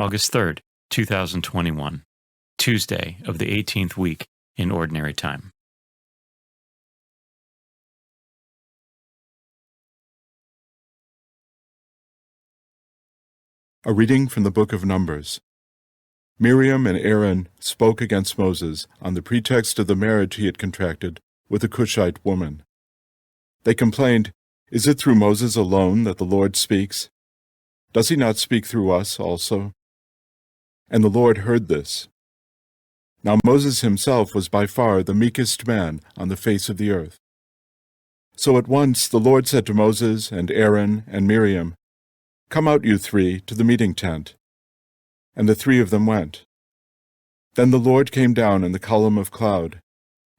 August 3rd, 2021, Tuesday of the 18th week in Ordinary Time. A reading from the book of Numbers. Miriam and Aaron spoke against Moses on the pretext of the marriage he had contracted with a Cushite woman. They complained, "Is it through Moses alone that the Lord speaks? Does he not speak through us also?" And the Lord heard this. Now Moses himself was by far the meekest man on the face of the earth. So at once the Lord said to Moses and Aaron and Miriam, "Come out, you three, to the meeting tent." And the three of them went. Then the Lord came down in the column of cloud,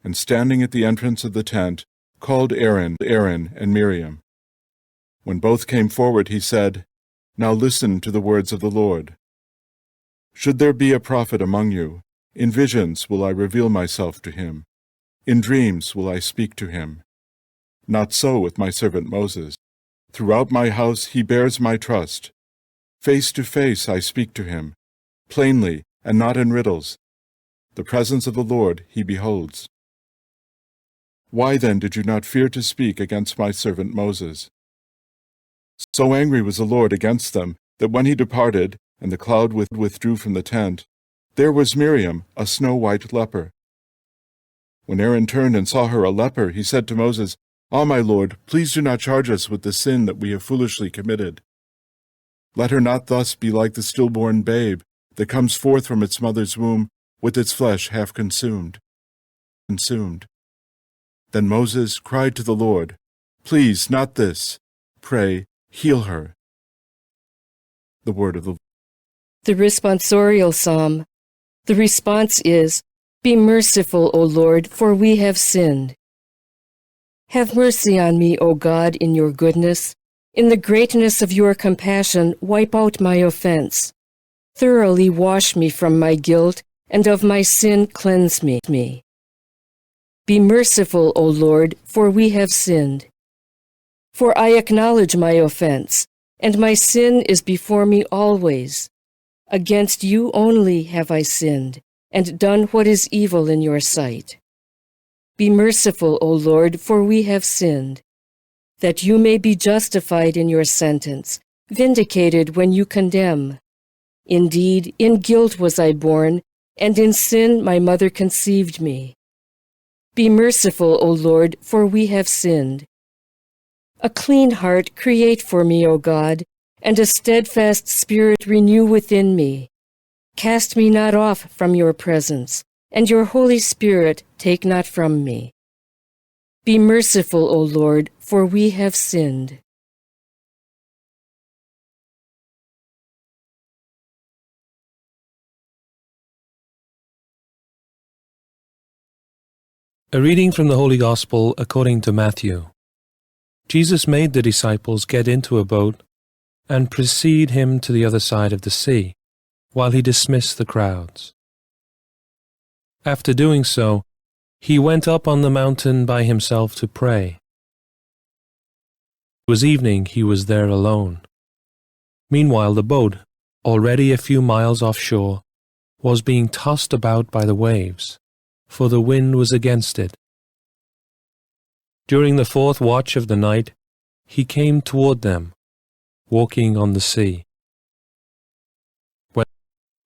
and standing at the entrance of the tent, called Aaron and Miriam. When both came forward, he said, "Now listen to the words of the Lord. Should there be a prophet among you, in visions will I reveal myself to him. In dreams will I speak to him. Not so with my servant Moses. Throughout my house he bears my trust. Face to face I speak to him, plainly and not in riddles. The presence of the Lord he beholds. Why then did you not fear to speak against my servant Moses?" So angry was the Lord against them, that when he departed, and the cloud withdrew from the tent, there was Miriam, a snow-white leper. When Aaron turned and saw her a leper, he said to Moses, "Ah, my Lord, please do not charge us with the sin that we have foolishly committed. Let her not thus be like the stillborn babe that comes forth from its mother's womb with its flesh half consumed." Then Moses cried to the Lord, "Please, not this. Pray, heal her." The word of the Lord. The responsorial psalm. The response is, "Be merciful, O Lord, for we have sinned." Have mercy on me, O God, in your goodness. In the greatness of your compassion, wipe out my offense. Thoroughly wash me from my guilt, and of my sin cleanse me. Be merciful, O Lord, for we have sinned. For I acknowledge my offense, and my sin is before me always. Against you only have I sinned, and done what is evil in your sight. Be merciful, O Lord, for we have sinned, that you may be justified in your sentence, vindicated when you condemn. Indeed, in guilt was I born, and in sin my mother conceived me. Be merciful, O Lord, for we have sinned. A clean heart create for me, O God, and a steadfast spirit renew within me. Cast me not off from your presence, and your Holy Spirit take not from me. Be merciful, O Lord, for we have sinned. A reading from the Holy Gospel according to Matthew. Jesus made the disciples get into a boat and precede him to the other side of the sea, while he dismissed the crowds. After doing so, he went up on the mountain by himself to pray. It was evening, he was there alone. Meanwhile the boat, already a few miles offshore, was being tossed about by the waves, for the wind was against it. During the fourth watch of the night, he came toward them, walking on the sea.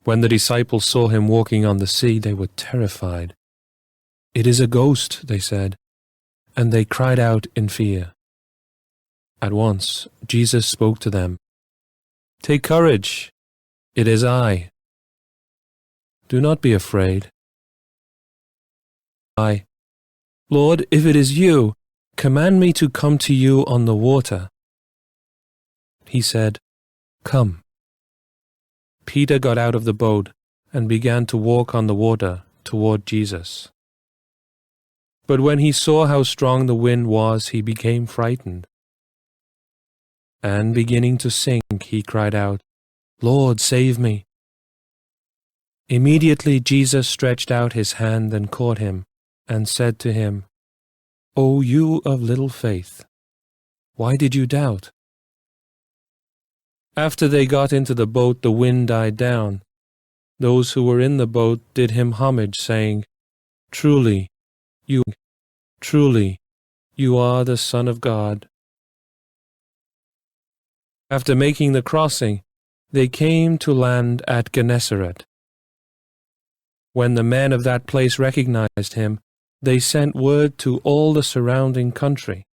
When the disciples saw him walking on the sea, they were terrified. "It is a ghost," they said, and they cried out in fear. At once Jesus spoke to them. "Take courage, it is I. Do not be afraid." "Lord, if it is you, command me to come to you on the water." He said, "Come." Peter got out of the boat and began to walk on the water toward Jesus. But when he saw how strong the wind was, he became frightened. And beginning to sink, he cried out, "Lord, save me." Immediately Jesus stretched out his hand and caught him, and said to him, "O you of little faith, why did you doubt?" After they got into the boat, the wind died down. Those who were in the boat did him homage, saying, Truly, you are the Son of God. After making the crossing, they came to land at Gennesaret. When the men of that place recognized him, they sent word to all the surrounding country.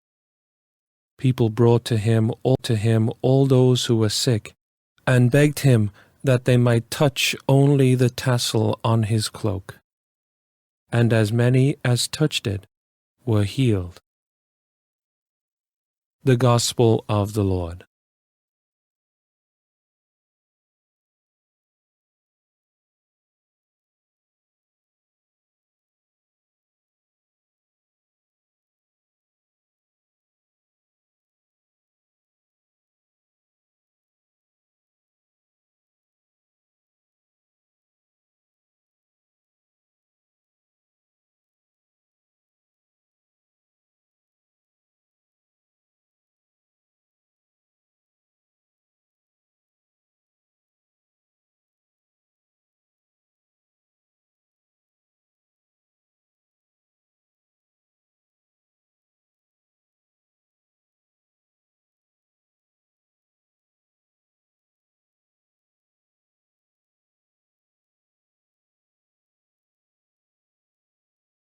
People brought to him all those who were sick, and begged him that they might touch only the tassel on his cloak. And as many as touched it were healed. The Gospel of the Lord.